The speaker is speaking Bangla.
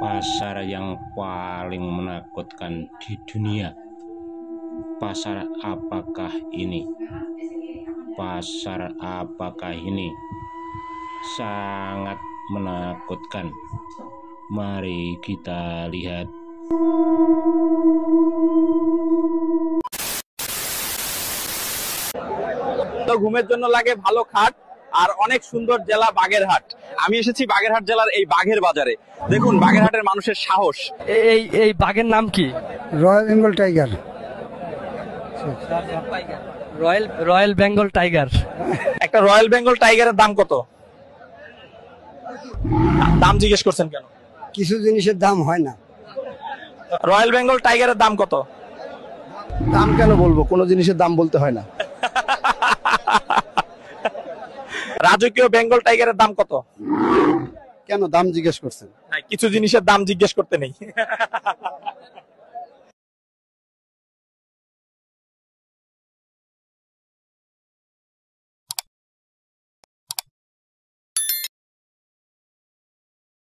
Pasar yang paling menakutkan di dunia. Pasar apakah ini? Pasar apakah ini? Sangat menakutkan. Mari kita lihat. তো ঘুমের জন্য লাগে ভালো খাট আর অনেক সুন্দর জেলা বাগেরহাট। আমি এসেছি বাগেরহাট জেলার এই বাঘের বাজারে। দেখুন বাগেরহাটের মানুষের সাহস। এই বাঘের নাম কি? Royal Bengal tiger. Royal Bengal tiger. একটা রয়্যাল বেঙ্গল টাইগারের দাম কত? দাম জিজ্ঞেস করছেন কেন? কিছু জিনিসের দাম হয় না। রয়্যাল বেঙ্গল টাইগারের দাম কত? দাম কেন বলবো, কোনো জিনিসের দাম বলতে হয় না। রাজকীয় বেঙ্গল টাইগারের দাম কত? কেন দাম জিজ্ঞেস করছেন? কিছু জিনিসের দাম জিজ্ঞেস করতে নেই।